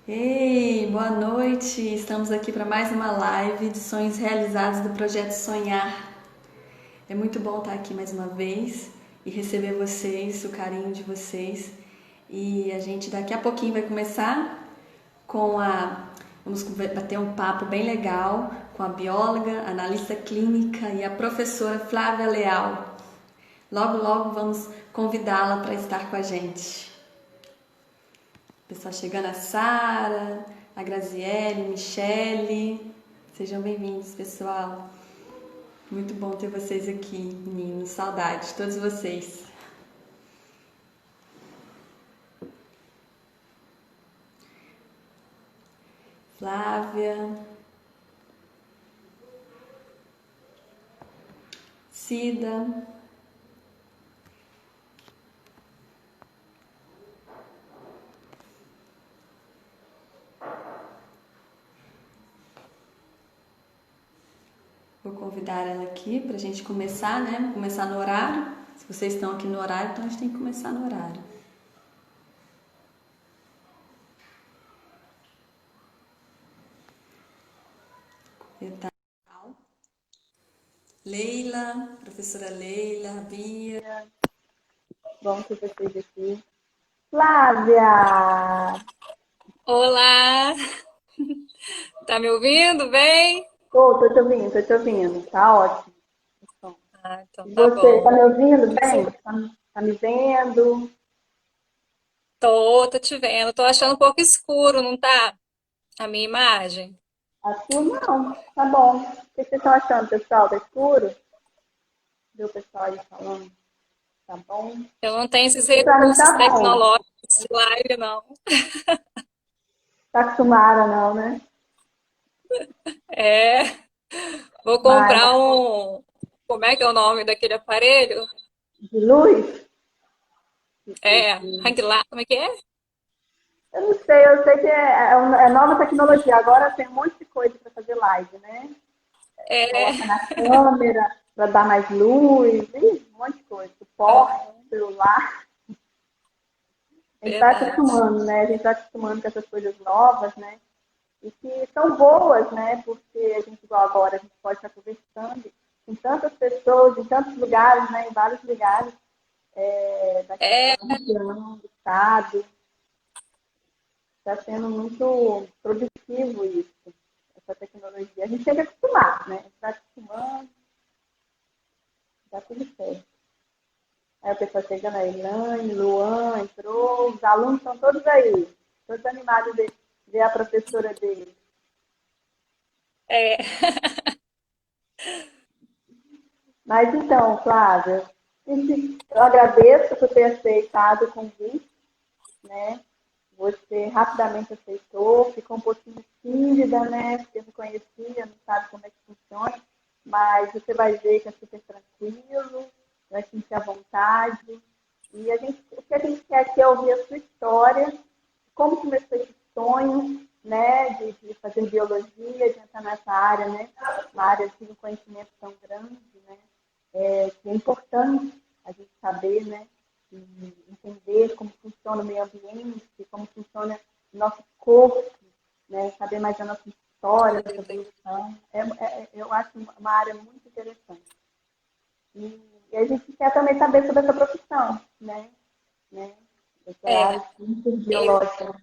Ei, boa noite! Estamos aqui para mais uma live de sonhos realizados do Projeto Sonhar. É muito bom estar aqui mais uma vez e receber vocês, o carinho de vocês. E a gente daqui a pouquinho vai começar com a. Vamos bater um papo bem legal com a bióloga, analista clínica e a professora Flávia Leal. Logo, logo vamos convidá-la para estar com a gente. Pessoal chegando, a Sara, a Graziele, Michele. Sejam bem-vindos, pessoal. Muito bom ter vocês aqui, meninos. Saudade de todos vocês. Flávia, Cida, vou convidar ela aqui para a gente começar, né? Começar no horário. Se vocês estão aqui no horário, então a gente tem que começar no horário. Tá. Leila, professora Leila, Bia. Bom ter vocês aqui. Flávia! Olá, tá me ouvindo bem? Tô te ouvindo, tô te ouvindo. Tá ótimo. Então E tá você, tá bom. me ouvindo bem? Tá me vendo? Tô te vendo. Tô achando um pouco escuro, não tá? A minha imagem. A sua não. Tá bom. O que vocês estão achando, pessoal? Tá escuro? Viu o pessoal aí falando? Tá bom? Eu não tenho esses E pra mim recursos tá bom. tecnológicos de live, não. Tá acostumada não, né? É, vou Mas comprar um. Como é que é o nome daquele aparelho? de luz? Hang light, como é que é? Eu não sei, eu sei que é nova tecnologia. Agora tem um monte de coisa para fazer live, né? É, Coloca na câmera para dar mais luz, um monte de coisa. Suporte, celular. A gente está verdade. acostumando, né? A gente está acostumando com essas coisas novas, né? E que são boas, né? Porque a gente, igual agora, a gente pode estar conversando com tantas pessoas, em tantos lugares, né? Em vários lugares daqui da É, região, do estado. Está sendo muito produtivo isso, essa tecnologia. A gente tem que acostumar, né? A gente está acostumando, dá tudo certo. Aí a pessoa chegando aí, Elaine, Luan, entrou, os alunos estão todos aí, todos animados de ver a professora deles. é. Mas então, Flávia, eu agradeço por ter aceitado o convite, né? Você rapidamente aceitou, ficou um pouquinho tímida, né? Porque não conhecia, não sabe como é que funciona, mas você vai ver que é super tranquilo, vai sentir à vontade. E o que a gente quer aqui é ouvir a sua história, como começou esse sonho, né, de fazer biologia, de entrar nessa área, né, uma área de um conhecimento tão grande, né, que é importante a gente saber, né, e entender como funciona o meio ambiente, como funciona o nosso corpo, né, saber mais da nossa história, da nossa evolução. Eu acho uma área muito interessante. E a gente quer também saber sobre essa profissão, né? Essa área É, biológica.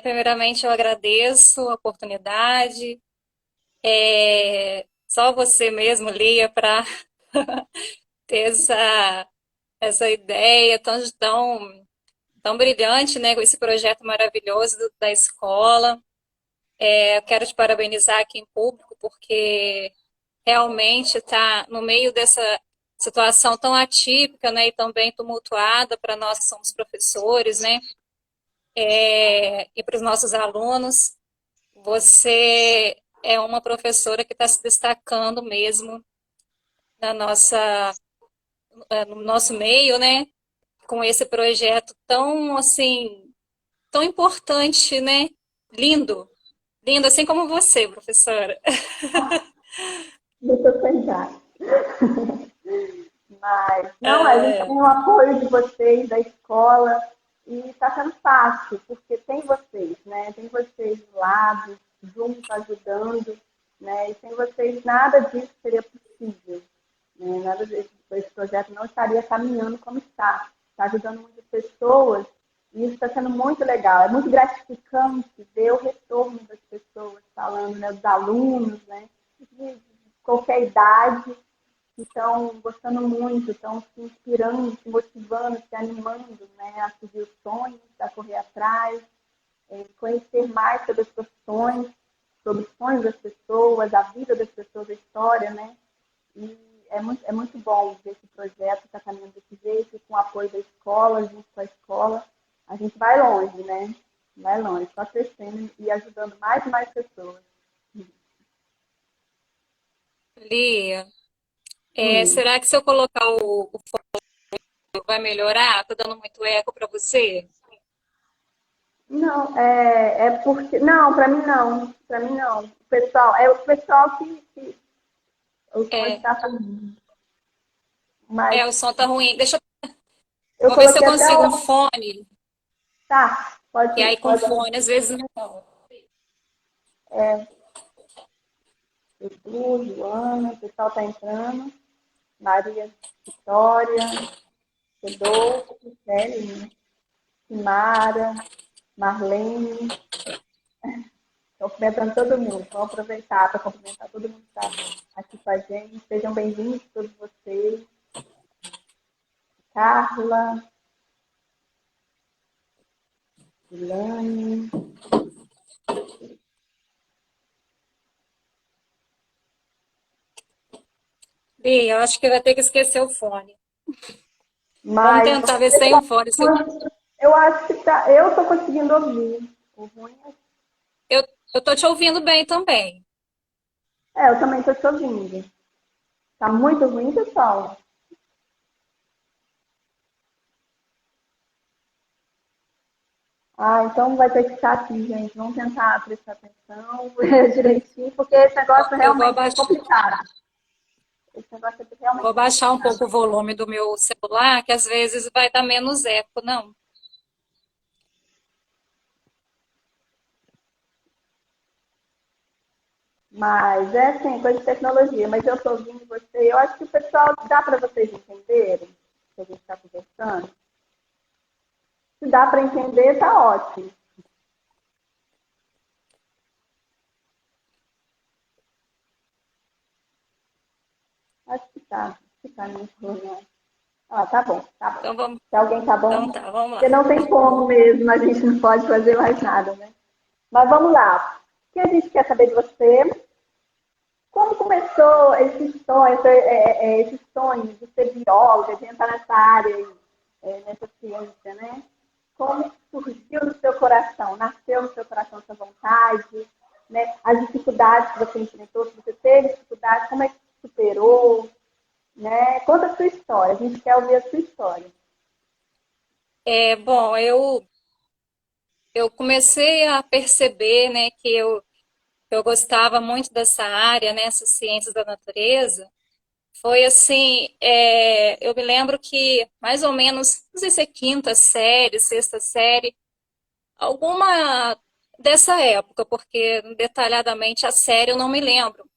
primeiramente eu agradeço a oportunidade. Só você mesmo, Lia, para ter essa ideia tão brilhante, né, com esse projeto maravilhoso da escola. Eu quero te parabenizar aqui em público, porque realmente está no meio dessa situação tão atípica, né, e tão bem tumultuada para nós que somos professores, né, e para os nossos alunos. Você é uma professora que está se destacando mesmo na no nosso meio, né, com esse projeto tão, assim, tão importante, né, lindo, lindo, assim como você, professora. Deixa eu pensar. Mas, não, a gente tem É, o apoio de vocês, da escola. E está sendo fácil, porque tem vocês, né? Tem vocês do lado, junto, ajudando, né? E sem vocês nada disso seria possível, né? Nada disso, esse projeto não estaria caminhando como está. Está ajudando muitas pessoas e isso está sendo muito legal. É muito gratificante ver o retorno das pessoas falando, né? Dos alunos, né? De qualquer idade, que estão gostando muito, estão se inspirando, se motivando, se animando, né, a seguir os sonhos, a correr atrás, conhecer mais sobre as profissões, sobre os sonhos das pessoas, a vida das pessoas, a história, né? E é muito bom ver esse projeto está caminhando desse jeito, e com o apoio da escola, junto com a escola, a gente vai longe, né? Vai longe, só crescendo e ajudando mais e mais pessoas. Lia, Hum. será que se eu colocar o fone vai melhorar? Tá dando muito eco para você? Não, é porque. Não, para mim não. Para mim não. O pessoal, é o pessoal que o som É, está ruim. Mas o som tá ruim. Deixa eu eu vou ver se eu coloquei até consigo um o. fone, Tá, que pode, aí com pode. fone às vezes não. É, Edu, Joana, o pessoal está entrando. Maria Vitória, Rodolfo, Kelly, né? Simara, Marlene. Estou cumprimentando todo mundo. Vamos aproveitar para cumprimentar todo mundo que está aqui com a gente. Sejam bem-vindos todos vocês. Carla, Ilane. Lia, eu acho que vai ter que esquecer o fone. Vamos Mas tentar ver sem o fone. eu acho que tá. Eu estou conseguindo ouvir. O ruim Eu, eu tô te ouvindo bem também. eu também estou te ouvindo. Tá muito ruim, pessoal? Ah, então vai ter que ficar aqui, gente. Vamos tentar prestar atenção direitinho, porque esse negócio Eu vou realmente é abaixar, complicado. Esse negócio é realmente vou baixar um complicado. pouco o volume do meu celular, que às vezes vai dar menos eco, não. Mas é assim, coisa de tecnologia. Mas eu estou ouvindo você. Eu acho que o pessoal dá para vocês entenderem o que a gente está conversando. Se dá para entender, tá ótimo. Acho que tá. Acho que tá muito ruim, né? Ah, tá bom, tá bom. Então vamos, Se alguém tá então bom, tá, vamos porque lá. não tem como mesmo, a gente não pode fazer mais nada, né? Mas vamos lá. O que a gente quer saber de você? Como começou esse sonho de ser bióloga, de entrar nessa área, nessa ciência, né? Como surgiu no seu coração? Nasceu no seu coração essa vontade? Né? As dificuldades que você enfrentou, se você teve dificuldades, como é que superou? Né? Conta a sua história, a gente quer ouvir a sua história. Bom, eu comecei a perceber, né, que eu gostava muito dessa área, né, essas ciências da natureza. Foi assim, eu me lembro que mais ou menos, não sei se é quinta série, sexta série, alguma dessa época, porque detalhadamente a série eu não me lembro.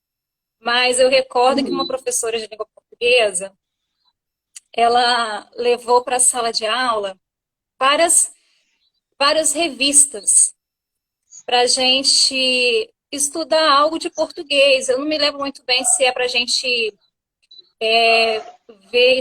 Mas eu recordo que uma Uhum. professora de língua portuguesa, ela levou para a sala de aula várias, várias revistas para a gente estudar algo de português. Eu não me lembro muito bem se é para a gente ver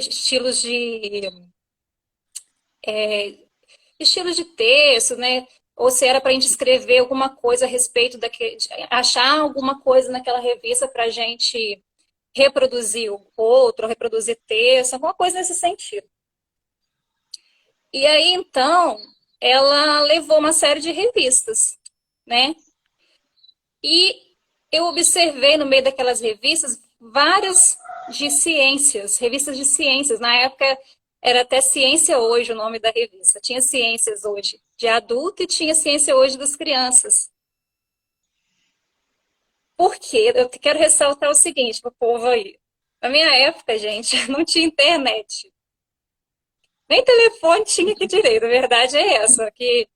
estilos de texto, né? Ou se era para a gente escrever alguma coisa a respeito daquele, achar alguma coisa naquela revista para a gente reproduzir o outro, reproduzir texto, alguma coisa nesse sentido. E aí, então, ela levou uma série de revistas, né? E eu observei no meio daquelas revistas várias de ciências, revistas de ciências. Na época era até Ciência Hoje o nome da revista. Tinha Ciências Hoje de adulto e tinha Ciência Hoje das crianças. Por quê? Eu quero ressaltar o seguinte para o povo aí. Na minha época, gente, não tinha internet. Nem telefone tinha aqui direito, a verdade é essa, que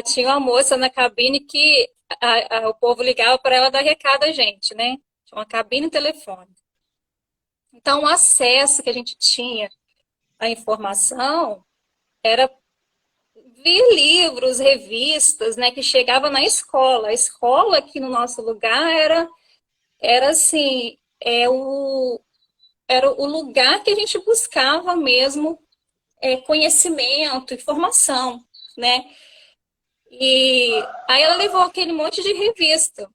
tinha uma moça na cabine que o povo ligava para ela dar recado a gente, né? Tinha uma cabine e telefone. Então, o acesso que a gente tinha à informação era via livros, revistas, né, que chegava na escola. A escola aqui no nosso lugar era assim, era o lugar que a gente buscava mesmo conhecimento, informação, né? E aí ela levou aquele monte de revista.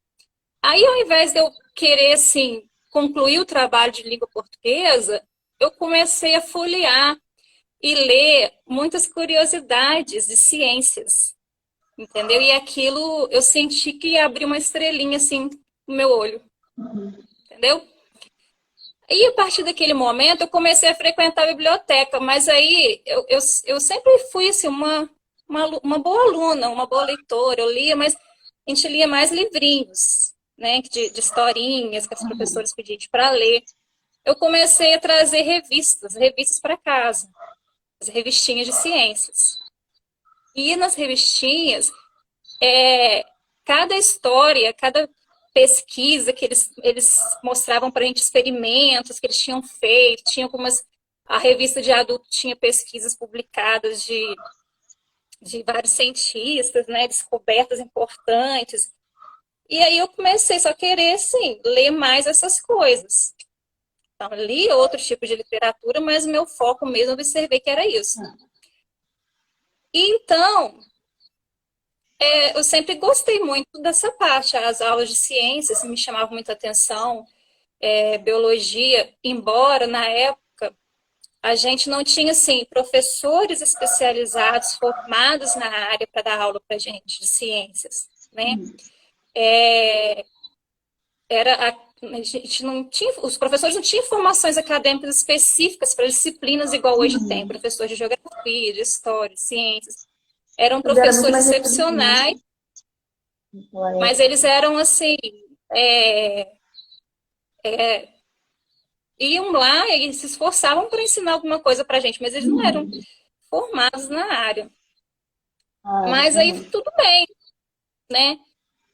Aí, ao invés de eu querer, assim, concluir o trabalho de língua portuguesa, eu comecei a folhear e ler muitas curiosidades de ciências, entendeu? E aquilo, eu senti que abriu uma estrelinha, assim, no meu olho, entendeu? E a partir daquele momento, eu comecei a frequentar a biblioteca, mas aí eu sempre fui, assim, uma boa aluna, uma boa leitora, eu lia, mas a gente lia mais livrinhos, né, de historinhas que os professores pediam para ler. Eu comecei a trazer revistas para casa, as revistinhas de ciências. E nas revistinhas, cada história, cada pesquisa que eles mostravam para a gente, experimentos que eles tinham feito, tinha algumas. A revista de adulto tinha pesquisas publicadas de vários cientistas, né, descobertas importantes. E aí eu comecei só a querer, assim, ler mais essas coisas. Então, li outro tipo de literatura, mas o meu foco mesmo, eu observei que era isso. E então, eu sempre gostei muito dessa parte. As aulas de ciências me chamavam muita atenção, biologia, embora na época a gente não tinha, assim, professores especializados, formados na área para dar aula para a gente de ciências, né? A gente não tinha, os professores não tinham formações acadêmicas específicas para disciplinas igual hoje tem, professores de geografia, de história, de ciências. Eram Tudo era muito professores mais restrito, né? excepcionais, Naquela mas época. eles eram assim, é, iam lá e se esforçavam para ensinar alguma coisa para a gente, mas eles não eram formados na área. Mas aí Uhum. tudo bem, né?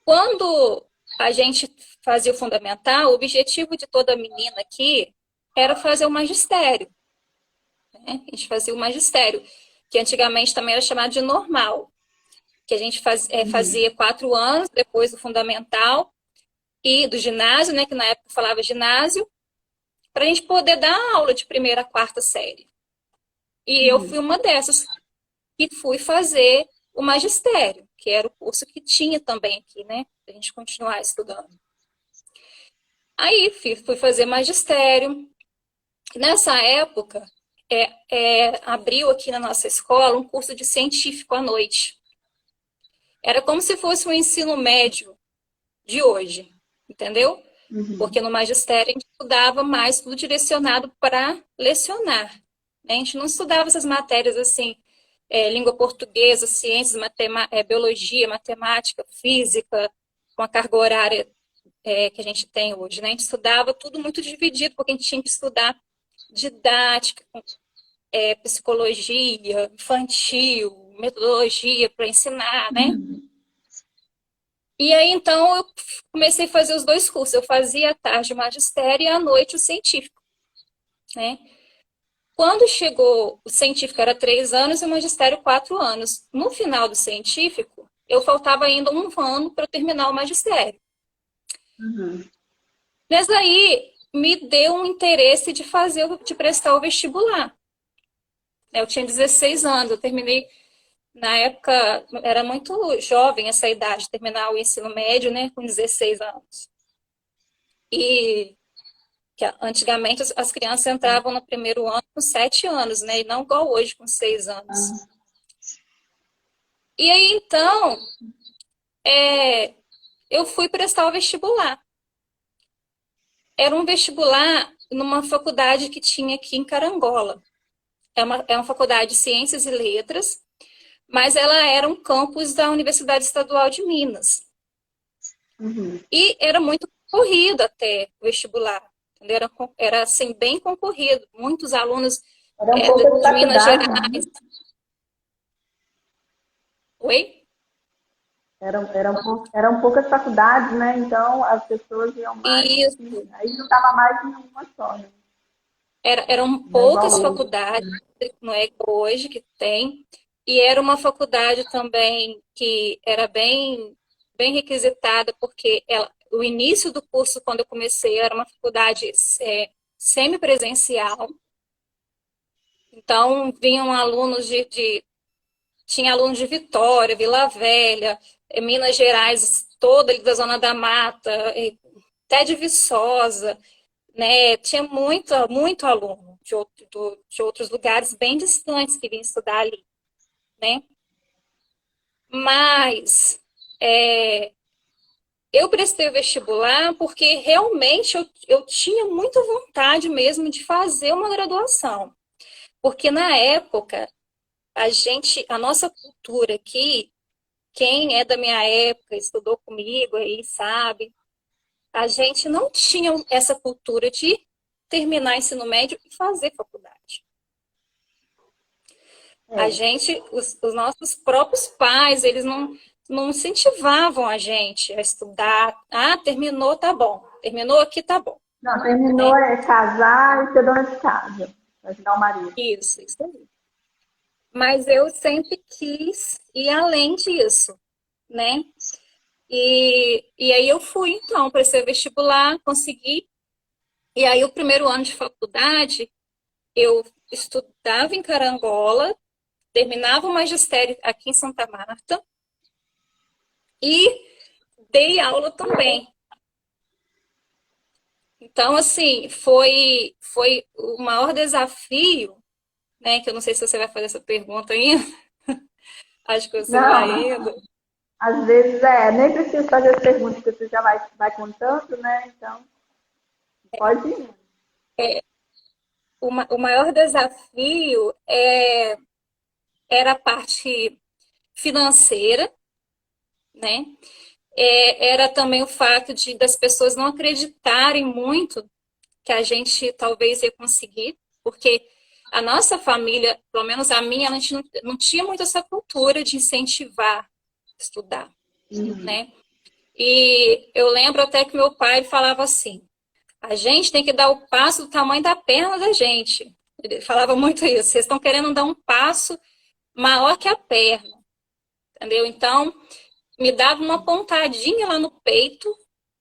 Quando a gente fazia o fundamental, o objetivo de toda menina aqui era fazer o magistério, né? A gente fazia o magistério, que antigamente também era chamado de normal, que a gente fazia 4 anos depois do fundamental e do ginásio, né? Que na época falava ginásio, para a gente poder dar aula de primeira a quarta série. E eu fui uma dessas que fui fazer o magistério, que era o curso que tinha também aqui, né? Para a gente continuar estudando. Aí fui fazer magistério. Nessa época, abriu aqui na nossa escola um curso de científico à noite. Era como se fosse o ensino médio de hoje, entendeu? Porque no magistério a gente estudava mais tudo direcionado para lecionar, né? A gente não estudava essas matérias assim, língua portuguesa, ciências, biologia, matemática, física, com a carga horária que a gente tem hoje, né? A gente estudava tudo muito dividido, porque a gente tinha que estudar didática, psicologia, infantil, metodologia para ensinar, né? E aí, então, eu comecei a fazer os dois cursos. Eu fazia à tarde o magistério e à noite o científico, né? Quando chegou, o científico era 3 anos e o magistério 4 anos. No final do científico, eu faltava ainda um ano para eu terminar o magistério. Mas aí me deu um interesse de de prestar o vestibular. Eu tinha 16 anos, eu terminei, na época, era muito jovem essa idade, terminar o ensino médio, né, com 16 anos. E que antigamente as crianças entravam no primeiro ano com 7 anos, né, e não igual hoje, com 6 anos. E aí, então, eu fui prestar o vestibular. Era um vestibular numa faculdade que tinha aqui em Carangola. É uma faculdade de Ciências e Letras, mas ela era um campus da Universidade Estadual de Minas. E era muito concorrido até o vestibular. Era assim, bem concorrido. Muitos alunos Eram de, poucas de Minas faculdades, Gerais. né? Oi? Eram poucas faculdades, né? Então as pessoas iam mais, assim, Isso. aí não estava mais em uma só, né? Eram Não é igual poucas hoje. faculdades, não é igual hoje que tem, e era uma faculdade também que era bem requisitada, porque o início do curso, quando eu comecei, era uma faculdade semipresencial, então vinham alunos tinha alunos de Vitória, Vila Velha, Minas Gerais, toda ali da Zona da Mata, até de Viçosa, né? Tinha muito aluno de outros lugares bem distantes que vinham estudar ali, né? Mas é, eu prestei o vestibular porque realmente eu tinha muita vontade mesmo de fazer uma graduação. Porque na época, a nossa cultura aqui, quem é da minha época, estudou comigo aí, sabe, a gente não tinha essa cultura de terminar ensino médio e fazer faculdade. A É, gente, os nossos próprios pais, eles não incentivavam a gente a estudar. Ah, terminou, tá bom. Terminou aqui, tá bom, não, terminou né? é casar e ser dona de casa, ajudar o marido. Isso aí. Mas eu sempre quis ir além disso, né? E aí eu fui, então, para esse vestibular, consegui. E aí o primeiro ano de faculdade, eu estudava em Carangola, terminava o magistério aqui em Santa Marta e dei aula também. Então, assim, foi o maior desafio, né? Que eu não sei se você vai fazer essa pergunta ainda, acho que você vai Não, ainda. às vezes nem preciso fazer as perguntas, porque você já vai contando, né? Então, pode ir. O maior desafio era a parte financeira, né? Era também o fato das pessoas não acreditarem muito que a gente talvez ia conseguir, porque a nossa família, pelo menos a minha, a gente não tinha muito essa cultura de incentivar a estudar, né? E eu lembro até que meu pai falava assim: a gente tem que dar o passo do tamanho da perna da gente. Ele falava muito isso. Vocês estão querendo dar um passo maior que a perna, entendeu? Então, me dava uma pontadinha lá no peito,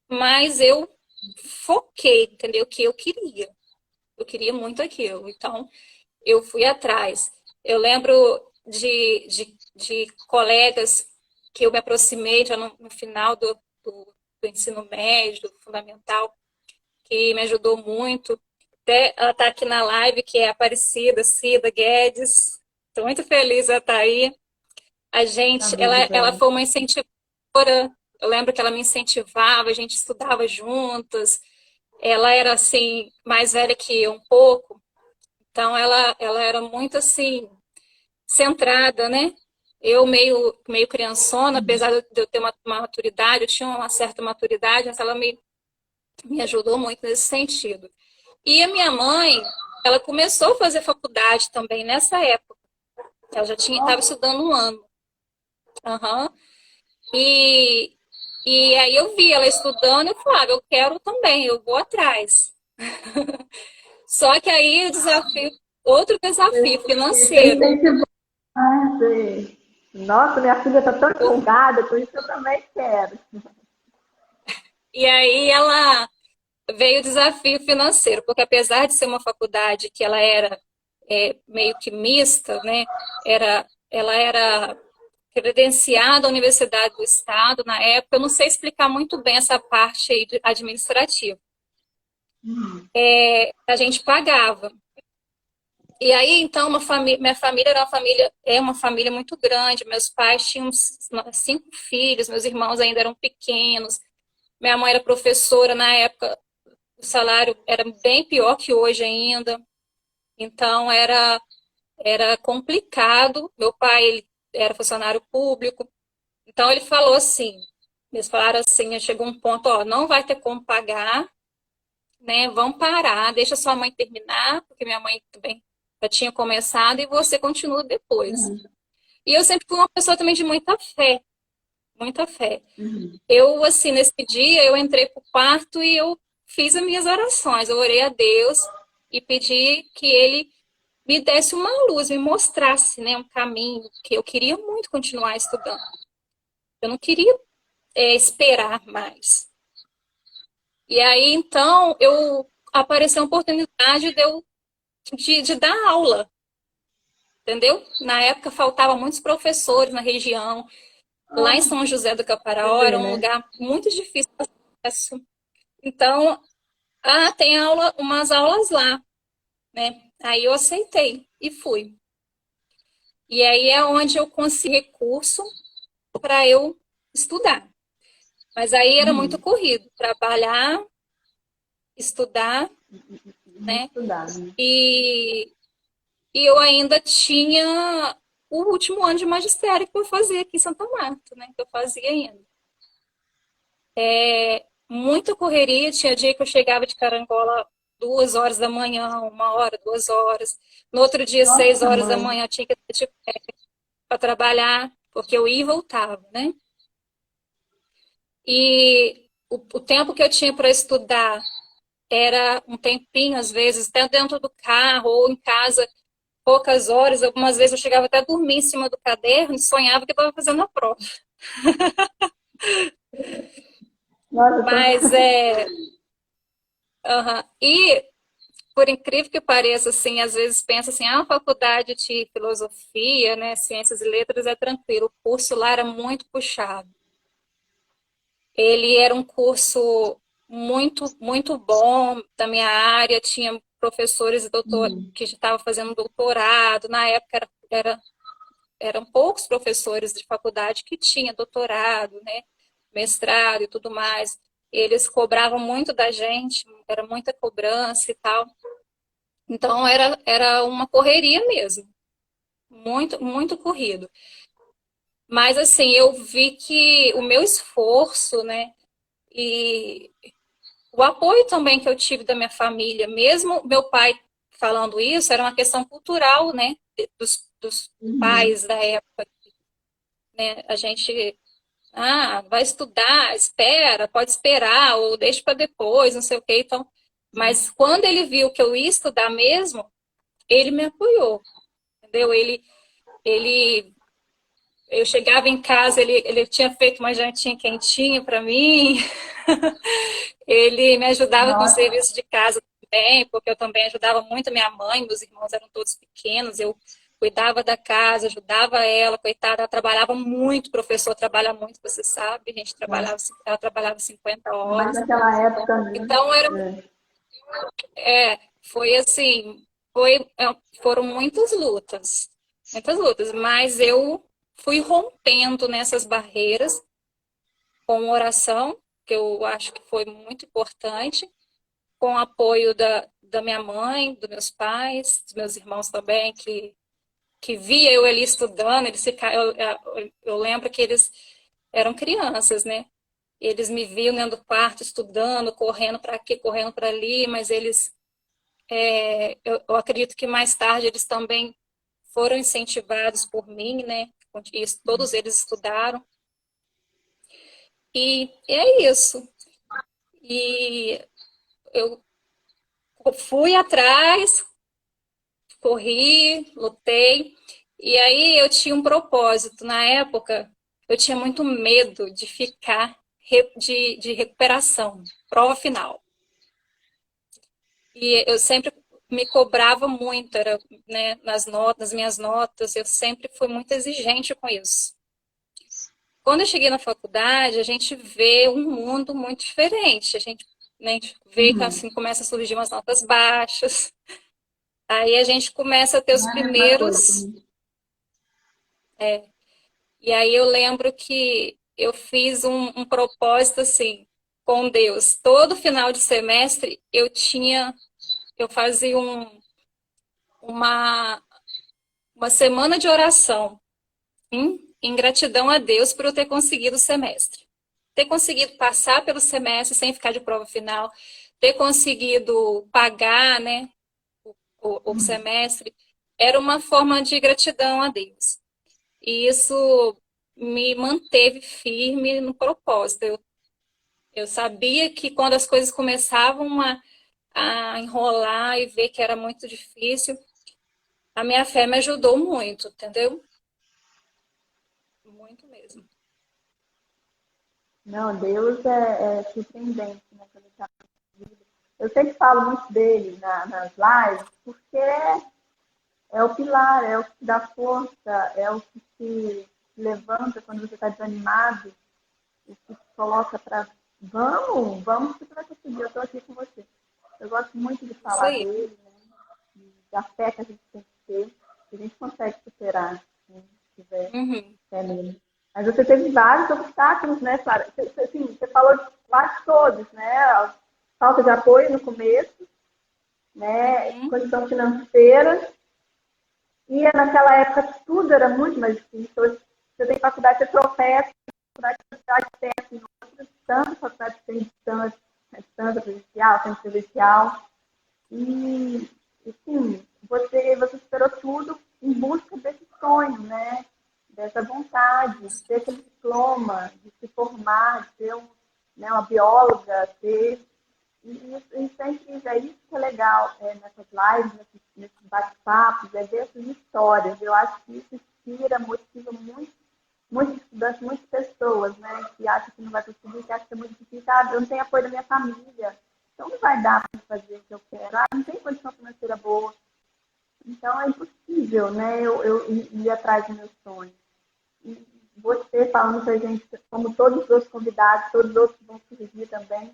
mas eu foquei, entendeu? Que eu queria. Eu queria muito aquilo. Então, eu fui atrás. Eu lembro de colegas que eu me aproximei já no final do ensino médio, do fundamental, que me ajudou muito. Até ela está aqui na live, que é a Aparecida Cida Guedes. Estou muito feliz ela estar aí. Ela foi uma incentivadora. Eu lembro que ela me incentivava, a gente estudava juntas. Ela era assim mais velha que eu um pouco, então ela era muito assim centrada, né? Eu meio criançona, apesar de eu ter uma maturidade, eu tinha uma certa maturidade, mas ela me ajudou muito nesse sentido. E a minha mãe, ela começou a fazer faculdade também nessa época. Ela já estava estudando um ano. Uhum. E, e aí eu vi ela estudando e eu falava, eu quero também, eu vou atrás. Só que aí outro desafio Você financeiro. incentivou. Ah, sei. Nossa, minha filha está tão empolgada, por isso eu também quero. E aí ela veio o desafio financeiro, porque apesar de ser uma faculdade que ela era meio que mista, né? Ela era credenciada à Universidade do Estado na época, eu não sei explicar muito bem essa parte aí administrativa. A gente pagava. E aí, então, minha família é uma família muito grande. Meus pais tinham 5 filhos, meus irmãos ainda eram pequenos. Minha mãe era professora na época, o salário era bem pior que hoje ainda. Então, era complicado. Meu pai, ele era funcionário público. Então, eles falaram assim, chegou um ponto, ó, não vai ter como pagar, né? Vamos parar, deixa sua mãe terminar, porque minha mãe também já tinha começado e você continua depois. Uhum. E eu sempre fui uma pessoa também de muita fé, muita fé. Uhum. Eu, assim, nesse dia, eu entrei pro quarto e eu fiz as minhas orações. Eu orei a Deus e pedi que Ele me desse uma luz, me mostrasse, né, um caminho, que eu queria muito continuar estudando. Eu não queria esperar mais. E aí, então, apareceu a oportunidade de dar aula, entendeu? Na época, faltavam muitos professores na região. Lá em São José do Você Caparaó, vê, era um né? lugar muito difícil de acesso. Então, tem aula, umas aulas lá, né? Aí eu aceitei e fui. E aí é onde eu consegui recurso para eu estudar. Mas aí era muito Uhum. corrido, trabalhar, estudar, né? Estudar, né? E, e eu ainda tinha o último ano de magistério que eu fazia aqui em Santa Marta, né? Que eu fazia ainda. Muita correria, tinha dia que eu chegava de Carangola 2 horas da manhã, 1 hora, 2 horas. No outro dia, seis Nossa, horas da mãe. manhã, eu tinha que estar para trabalhar, porque eu ia e voltava, né? E o tempo que eu tinha para estudar era um tempinho, às vezes, até dentro do carro ou em casa, poucas horas. Algumas vezes eu chegava até a dormir em cima do caderno e sonhava que eu estava fazendo a prova. Nossa, Mas uhum. E por incrível que pareça, assim, às vezes pensa assim, a faculdade de filosofia, né, ciências e letras é tranquilo. O curso lá era muito puxado. Ele era um curso muito bom da minha área, tinha professores e Uhum. que estavam fazendo doutorado. Na época eram poucos professores de faculdade que tinham doutorado, né, mestrado e tudo mais. Eles cobravam muito da gente, era muita cobrança e tal. Então era uma correria mesmo, muito corrido. Mas assim, eu vi que o meu esforço, né, e o apoio também que eu tive da minha família, mesmo meu pai falando isso, era uma questão cultural, né, dos Uhum. pais da época, né? A gente, vai estudar, espera, pode esperar ou deixa para depois, não sei o quê. Então, mas quando ele viu que eu ia estudar mesmo, ele me apoiou, entendeu? Ele eu chegava em casa, ele tinha feito uma jantinha quentinha para mim. Ele me ajudava com o nossa, serviço de casa também, porque eu também ajudava muito a minha mãe, meus irmãos eram todos pequenos, eu cuidava da casa, ajudava ela, coitada, ela trabalhava muito, professor trabalha muito, você sabe, a gente trabalhava, ela trabalhava 50 mas horas. naquela época, né? Então É. foi assim, foram muitas lutas, mas eu fui rompendo nessas barreiras com oração, que eu acho que foi muito importante, com o apoio da minha mãe, dos meus pais, dos meus irmãos também, que via eu ali estudando, eu lembro que eles eram crianças, né? Eles me viam dentro do quarto estudando, correndo para aqui, correndo para ali, mas eu acredito que mais tarde eles também foram incentivados por mim, né? Todos eles estudaram. E é isso. E eu fui atrás, corri, lutei. E aí eu tinha um propósito. Na época, eu tinha muito medo de ficar de recuperação, prova final. E eu sempre me cobrava muito, era, né, nas minhas notas, eu sempre fui muito exigente com isso. Quando eu cheguei na faculdade, a gente vê um mundo muito diferente. A gente vê que Uhum. assim começa a surgir umas notas baixas. Aí a gente começa a ter os Não é a mesma coisa, primeiros. né? E aí eu lembro que eu fiz um propósito assim com Deus. Todo final de semestre eu fazia uma, uma semana de oração em gratidão a Deus por eu ter conseguido o semestre. Ter conseguido passar pelo semestre sem ficar de prova final, ter conseguido pagar, né, o semestre, era uma forma de gratidão a Deus. E isso me manteve firme no propósito. Eu sabia que quando as coisas começavam a enrolar e ver que era muito difícil, a minha fé me ajudou muito, entendeu? Muito mesmo. Não, Deus é surpreendente, né? Quando ele tá na vida. Eu sempre falo muito dele nas lives, porque é o pilar, é o que te dá força, é o que te levanta quando você está desanimado, o que te coloca para vamos que você vai conseguir, eu estou aqui com você. Eu gosto muito de Isso falar aí. dele, né? Da fé que a gente tem que ter, que a gente consegue superar, né? Se tiver Uhum. fé nele. Mas você teve vários obstáculos, né, Clara? Você falou de quase todos, né? A falta de apoio no começo, né? Uhum. Condição financeira. E naquela época tudo era muito mais difícil. Hoje você tem faculdade, você tropeça, faculdade tem assim, outras tantas faculdades tem distância presencial, tem presencial. E, sim, você esperou tudo em busca desse sonho, né? Dessa vontade, de ter aquele diploma, de se formar, de ser né, uma bióloga, ter. Isso é incrível, é isso que é legal nessas lives, nesses bate-papos, é ver essas histórias. Eu acho que isso inspira, motiva muito, muitos estudantes, muitas pessoas, né? Que acham que não vai conseguir, que acham que é muito difícil. Ah, eu não tenho apoio da minha família, então não vai dar para fazer o que eu quero. Ah, não tem condição financeira boa. Então é impossível, né? Eu ir atrás dos meus sonhos. E você falando para a gente, como todos os outros convidados, todos os outros que vão surgir também,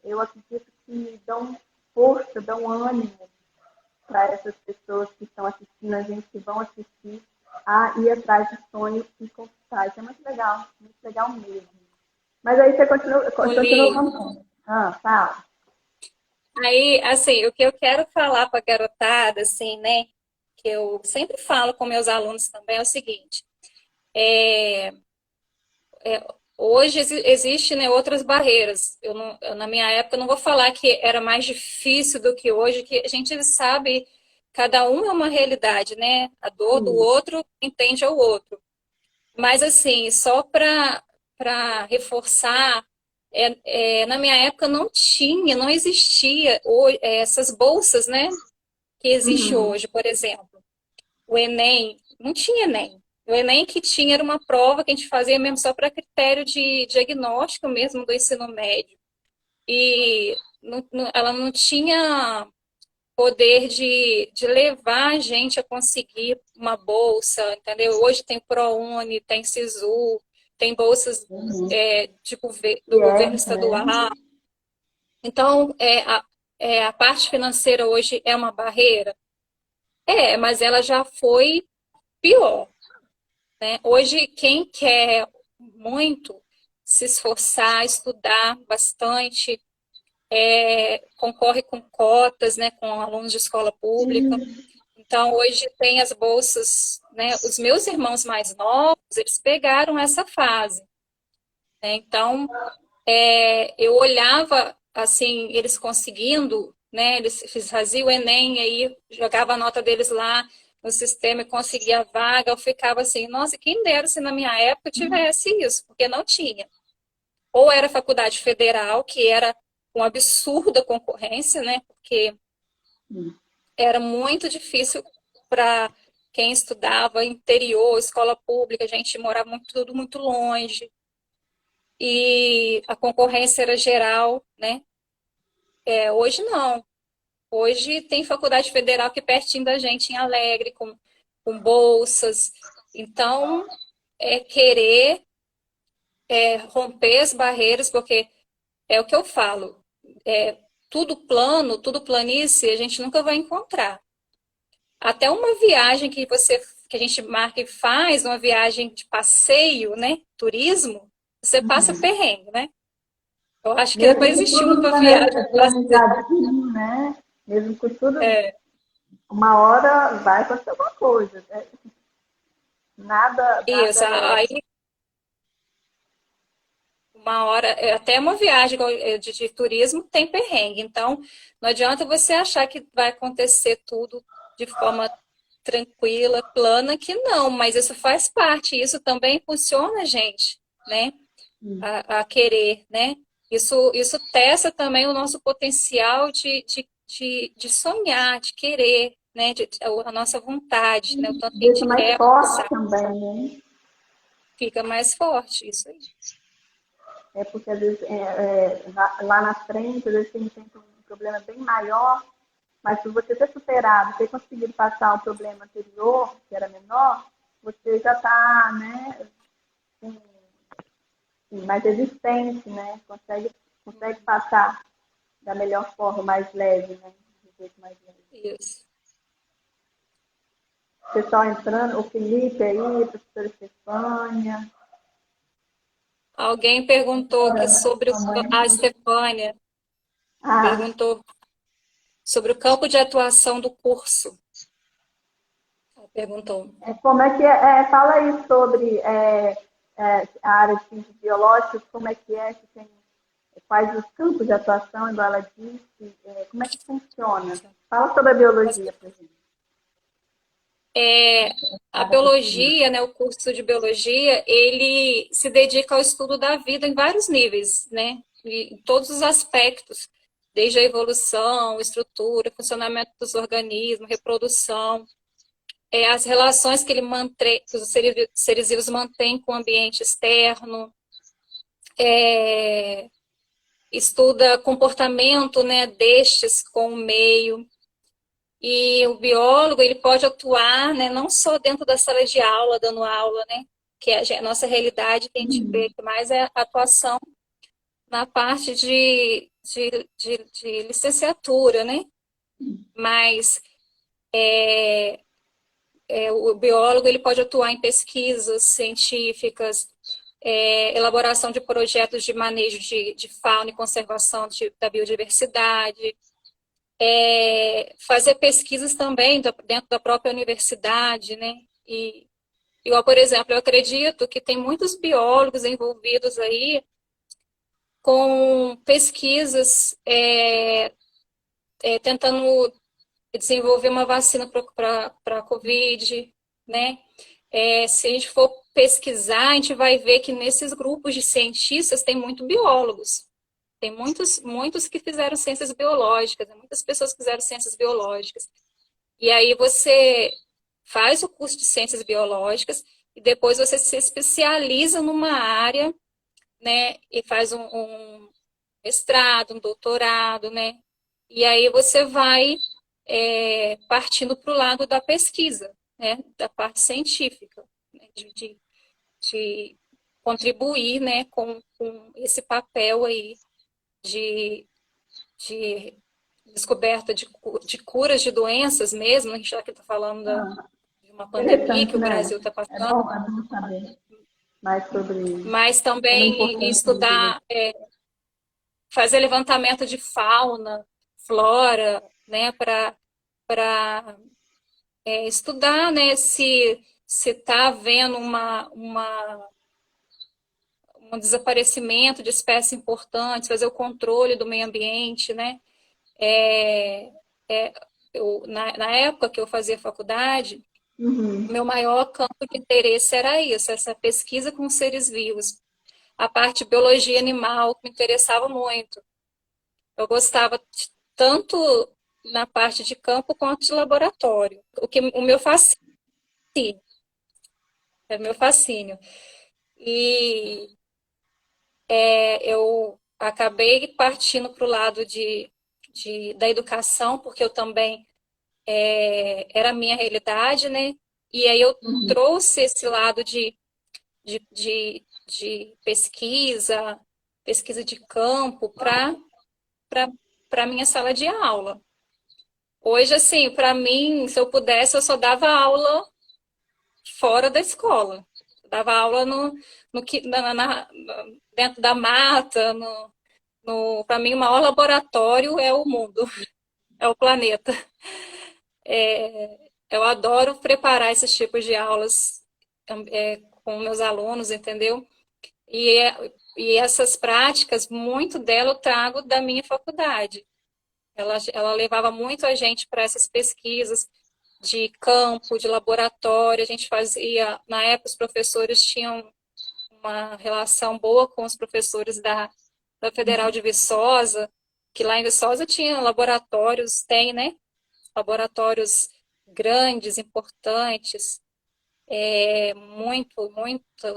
eu acredito que dão força, dão ânimo para essas pessoas que estão assistindo a gente, que vão assistir, a ir atrás de sonhos e conquistar. Isso é muito legal mesmo. Mas aí você continua Oli, contando. Ah, fala. aí, assim, o que eu quero falar para a garotada, assim, né, que eu sempre falo com meus alunos também é o seguinte, é, hoje existe, né, outras barreiras. Na minha época, eu não vou falar que era mais difícil do que hoje, que a gente sabe, cada um é uma realidade, né? A dor do Sim. outro entende ao outro. Mas, assim, só para reforçar, na minha época não tinha, não existia essas bolsas, né? Que existe Uhum. hoje, por exemplo. O Enem, não tinha Enem. O Enem que tinha era uma prova que a gente fazia mesmo só para critério de diagnóstico mesmo do ensino médio. E ela não tinha poder de levar a gente a conseguir uma bolsa, entendeu? Hoje tem ProUni, tem SISU, tem bolsas Uhum. do E governo né? estadual. Então, a parte financeira hoje é uma barreira? Mas ela já foi pior, né? Hoje, quem quer muito se esforçar, estudar bastante, concorre com cotas, né, com alunos de escola pública. Então, hoje tem as bolsas, né? Os meus irmãos mais novos, eles pegaram essa fase, né? Então, eu olhava, assim, eles conseguindo, né? Eles faziam o Enem, aí jogava a nota deles lá no sistema e conseguia a vaga. Eu ficava assim, nossa, quem dera se na minha época tivesse isso, porque não tinha. Ou era faculdade federal, que era uma absurda concorrência, né? Porque era muito difícil para quem estudava interior, escola pública, a gente morava tudo muito longe. E a concorrência era geral, né? Hoje não. Hoje tem faculdade federal aqui pertinho da gente, em Alegre, com bolsas. Então, querer romper as barreiras, porque é o que eu falo. Tudo plano, tudo planície, a gente nunca vai encontrar. Até uma viagem que a gente marca e faz, uma viagem de passeio, né? Turismo, você passa perrengue, né? Eu acho que Mesmo vai com existir tudo uma viagem de passeio. planejadinho, né? Mesmo com tudo, uma hora vai acontecer alguma coisa. Né? Nada Isso, é. aí uma hora, até uma viagem de turismo tem perrengue. Então, não adianta você achar que vai acontecer tudo de forma tranquila, plana, que não, mas isso faz parte, isso também impulsiona a gente, né? A querer, né? Isso testa também o nosso potencial de sonhar, de querer, né? A nossa vontade, né? O tanto que a Deixa gente mais quer forte alcançar, também, né? fica mais forte, isso aí. É porque às vezes lá na frente, às vezes você enfrenta um problema bem maior, mas se você ter superado, ter conseguido passar o problema anterior, que era menor, você já está, né, assim, mais resistente, né? Consegue passar da melhor forma, mais leve, né? Do jeito mais leve. Isso. Pessoal entrando, o Felipe aí, a professora Estefânia. Alguém perguntou aqui sobre a Estefânia, Ah, perguntou sobre o campo de atuação do curso. Ela perguntou. como é que é? Fala aí sobre a área de ciências biológicas, como é que é, se tem, quais os campos de atuação, igual ela disse, como é que funciona? Fala sobre a biologia, por exemplo. A biologia, né, o curso de biologia, ele se dedica ao estudo da vida em vários níveis, né, em todos os aspectos, desde a evolução, estrutura, funcionamento dos organismos, reprodução, as relações que ele mantém, que os seres vivos mantêm com o ambiente externo, estuda comportamento, né, destes com o meio. E o biólogo, ele pode atuar, né, não só dentro da sala de aula, dando aula, né, que é a nossa realidade, que a gente vê que mais é a atuação na parte de licenciatura, né, mas o biólogo, ele pode atuar em pesquisas científicas, elaboração de projetos de manejo de fauna e conservação da biodiversidade, fazer pesquisas também dentro da própria universidade, né? Igual, por exemplo, eu acredito que tem muitos biólogos envolvidos aí com pesquisas tentando desenvolver uma vacina para a Covid, né? Se a gente for pesquisar, a gente vai ver que nesses grupos de cientistas tem muito biólogos. Tem muitos que fizeram ciências biológicas, muitas pessoas que fizeram ciências biológicas. E aí você faz o curso de ciências biológicas e depois você se especializa numa área, né? E faz um mestrado, um doutorado, né? E aí você vai partindo para o lado da pesquisa, né? Da parte científica, né? De contribuir, né? Com esse papel aí de descoberta de curas de doenças mesmo, a gente já que está falando de uma pandemia que Interessante, o né? Brasil está passando, É bom saber mais sobre mas como é também importante a biologia. estudar, fazer levantamento de fauna, flora, né, para estudar, né, se está havendo um desaparecimento de espécies importantes, fazer o controle do meio ambiente, né, é, na época que eu fazia faculdade, meu maior campo de interesse era isso, essa pesquisa com seres vivos. A parte de biologia animal me interessava muito. Eu gostava tanto na parte de campo quanto de laboratório. O meu fascínio, é meu fascínio. E eu acabei partindo para o lado da educação, porque eu também era a minha realidade, né? E aí eu trouxe esse lado de pesquisa de campo para a minha sala de aula. Hoje, assim, para mim, se eu pudesse, eu só dava aula fora da escola. Eu dava aula dentro da mata, para mim, o maior laboratório é o mundo, é o planeta. Eu adoro preparar esses tipos de aulas com meus alunos, entendeu? E, e essas práticas, muito dela eu trago da minha faculdade. Ela levava muito a gente para essas pesquisas, de campo, de laboratório. A gente fazia, na época, os professores tinham uma relação boa com os professores da Federal de Viçosa, que lá em Viçosa tinha laboratórios, tem, né? Laboratórios grandes, importantes, muito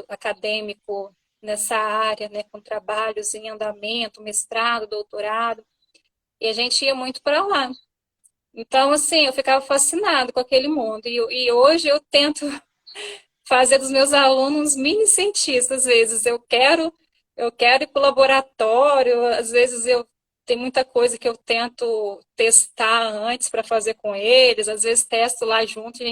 acadêmico nessa área, né? Com trabalhos em andamento, mestrado, doutorado, e a gente ia muito para lá. Então, assim, eu ficava fascinado com aquele mundo. E hoje eu tento fazer dos meus alunos mini cientistas, às vezes. Eu quero ir para o laboratório, às vezes eu tem muita coisa que eu tento testar antes para fazer com eles, às vezes testo lá junto,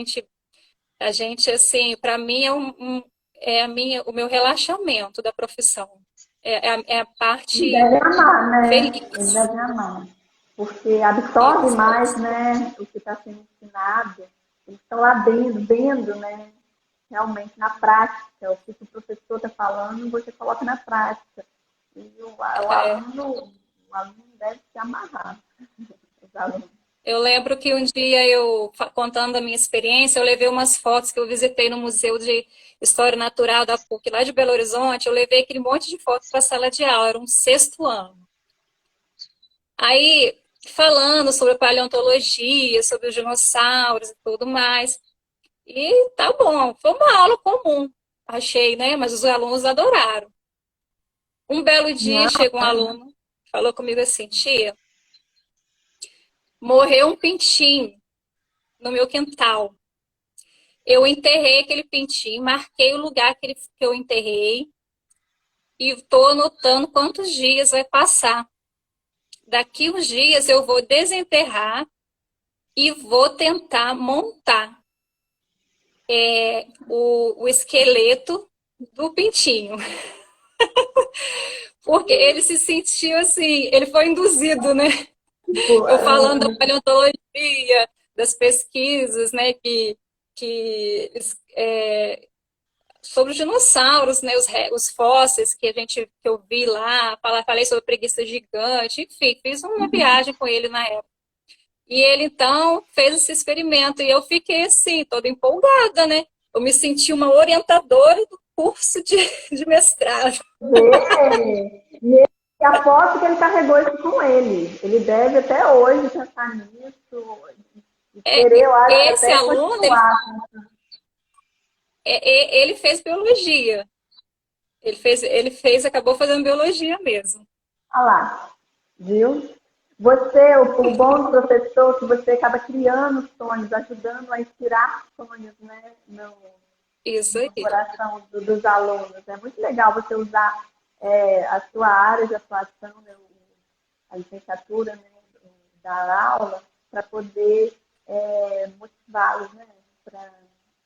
a gente assim, para mim o meu relaxamento da profissão. É a Eles parte devem amar, né? Eles feliz. devem amar. Porque absorve Isso, mais, né, o que está sendo ensinado. Eles estão lá vendo, né? Realmente na prática, o que o professor está falando, você coloca na prática. E o é, aluno deve se amarrar. Os alunos. Eu lembro que um dia contando a minha experiência, eu levei umas fotos que eu visitei no Museu de História Natural da PUC, lá de Belo Horizonte, eu levei aquele monte de fotos para a sala de aula, era um sexto ano. Aí, falando sobre paleontologia, sobre os dinossauros e tudo mais, e tá bom, foi uma aula comum, achei, né? Mas os alunos adoraram. Um belo dia, Não, chegou um aluno, falou comigo assim, tia, morreu um pintinho no meu quintal. Eu enterrei aquele pintinho, marquei o lugar que eu enterrei e estou anotando quantos dias vai passar. Daqui uns dias eu vou desenterrar e vou tentar montar o esqueleto do pintinho. Porque ele se sentiu assim, ele foi induzido, né? tipo, Eu falando da paleontologia, das pesquisas, né? Que sobre os dinossauros, né, os fósseis que eu vi lá, falei sobre preguiça gigante, enfim, fiz uma viagem com ele na época. E ele então fez esse experimento e eu fiquei assim, toda empolgada, né? Eu me senti uma orientadora do curso de mestrado. e aposto que ele carregou isso com ele. Ele deve até hoje pensar nisso, e querer, eu acho que Esse até aluno, continuar. ele fez biologia. Acabou fazendo biologia mesmo. Olha lá, viu? Você, o bom do professor, que você acaba criando sonhos, ajudando a inspirar sonhos, né, Isso no aí. coração dos alunos. É muito legal você usar a sua área de atuação, né, a licenciatura, né, da aula, para poder motivá-los, né, para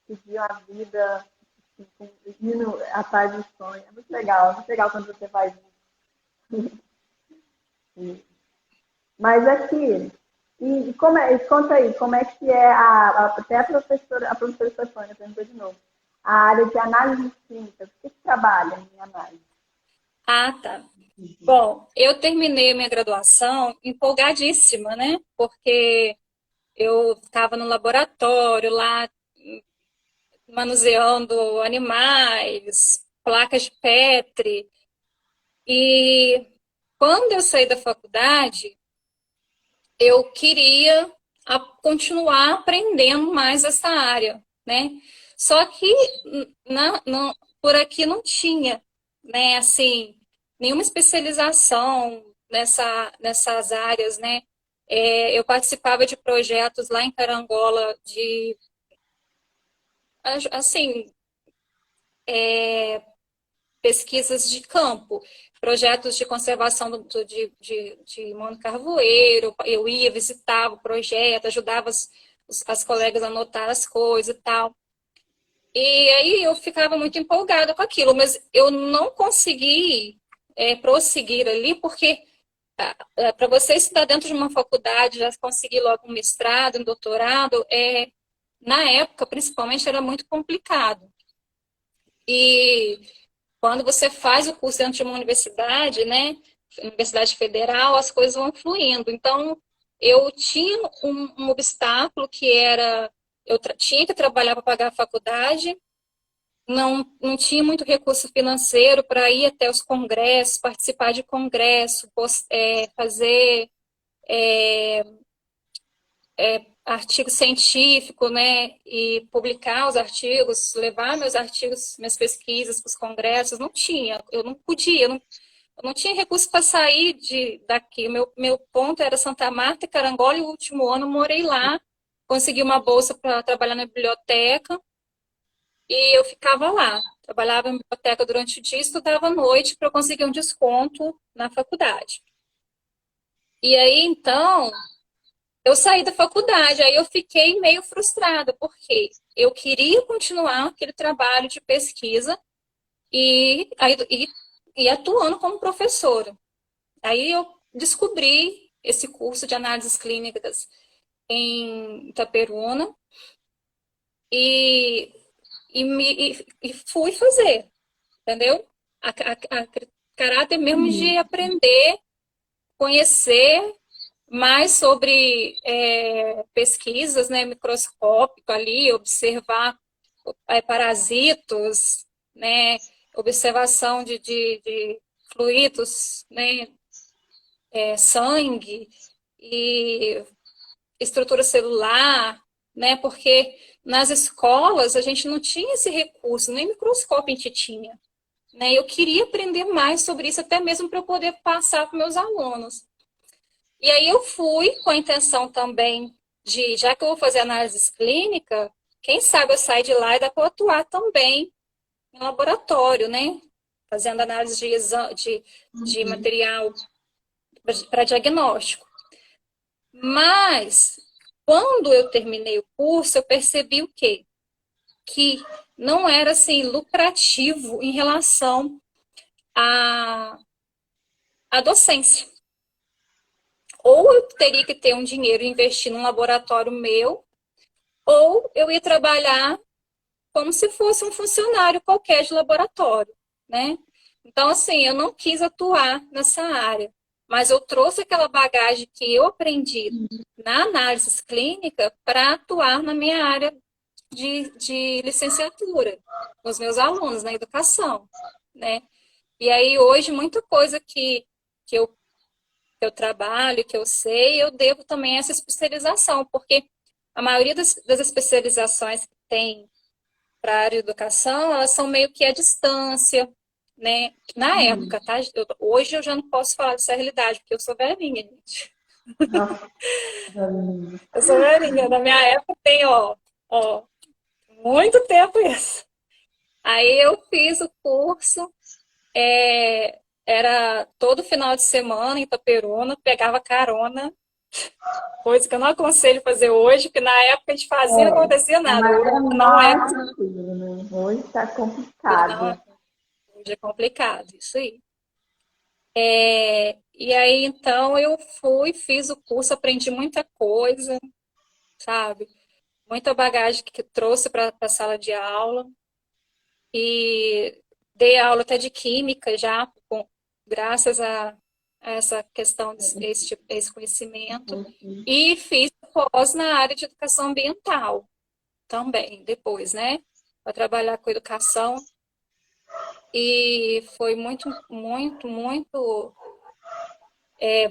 seguir a vida assim, indo atrás do sonho. É muito legal quando você faz isso. Mas aqui, conta aí, como é que é até a professora Stefânia perguntou de novo, a área de análise química, o que trabalha em análise? Ah, tá. Bom, eu terminei minha graduação empolgadíssima, né? Porque eu estava no laboratório lá, manuseando animais, placas de Petri. E quando eu saí da faculdade, eu queria continuar aprendendo mais essa área, né? Só que por aqui não tinha, né? Assim, nenhuma especialização nessas áreas, né? Eu participava de projetos lá em Carangola assim, pesquisas de campo, projetos de conservação de Mônaco Carvoeiro. Eu ia, visitava o projeto, ajudava as colegas a anotar as coisas e tal. E aí eu ficava muito empolgada com aquilo, mas eu não consegui prosseguir ali, porque para você estudar dentro de uma faculdade, já conseguir logo um mestrado, um doutorado, na época, principalmente, era muito complicado. E quando você faz o curso dentro de uma universidade, né, universidade federal, as coisas vão fluindo. Então, eu tinha um obstáculo que era tinha que trabalhar para pagar a faculdade, não tinha muito recurso financeiro para ir até os congressos, participar de congresso, fazer artigo científico, né, e publicar os artigos, levar meus artigos, minhas pesquisas para os congressos, não tinha, eu não podia, eu não tinha recurso para sair daqui. Meu ponto era Santa Marta e Carangola, e o último ano eu morei lá, consegui uma bolsa para trabalhar na biblioteca, e eu ficava lá. Trabalhava na biblioteca durante o dia e estudava à noite para eu conseguir um desconto na faculdade. E aí, então, eu saí da faculdade, aí eu fiquei meio frustrada, porque eu queria continuar aquele trabalho de pesquisa e atuando como professora. Aí eu descobri esse curso de análises clínicas em Itaperuna e, e fui fazer, entendeu? A caráter mesmo de aprender, conhecer mais sobre pesquisas, né, microscópico ali, observar parasitos, né, observação de fluidos, né, sangue e estrutura celular, né, porque nas escolas a gente não tinha esse recurso, nem microscópio a gente tinha. Né? Eu queria aprender mais sobre isso, até mesmo para eu poder passar para meus alunos. E aí eu fui com a intenção também já que eu vou fazer análise clínica, quem sabe eu saio de lá e dá para atuar também em laboratório, né? Fazendo análise de material para diagnóstico. Mas, quando eu terminei o curso, eu percebi o quê? Que não era, assim, lucrativo em relação à docência. Ou eu teria que ter um dinheiro e investir num laboratório meu, ou eu ia trabalhar como se fosse um funcionário qualquer de laboratório, né? Então, assim, eu não quis atuar nessa área, mas eu trouxe aquela bagagem que eu aprendi na análise clínica para atuar na minha área de licenciatura, com os meus alunos, na educação, né? E aí, hoje, muita coisa que eu trabalho, que eu sei, eu devo também a essa especialização, porque a maioria das especializações que tem para a área de educação, elas são meio que à distância, né? Na época, tá? Hoje eu já não posso falar dessa realidade, porque eu sou velhinha, gente. Nossa, Eu sou velhinha. Na minha época tem, ó, muito tempo isso. Aí eu fiz o curso, era todo final de semana em Itaperuna, pegava carona, coisa que eu não aconselho fazer hoje, porque na época a gente fazia e não acontecia nada. mas é Não é, mais tranquilo, né? Hoje está não complicado. é, hoje é complicado, isso aí. E aí, então, eu fui, fiz o curso, aprendi muita coisa, sabe? Muita bagagem que trouxe para a sala de aula. E dei aula até de química já, graças a essa questão, esse conhecimento. E fiz pós na área de educação ambiental também, depois, né? Para trabalhar com educação. E foi muito, muito, muito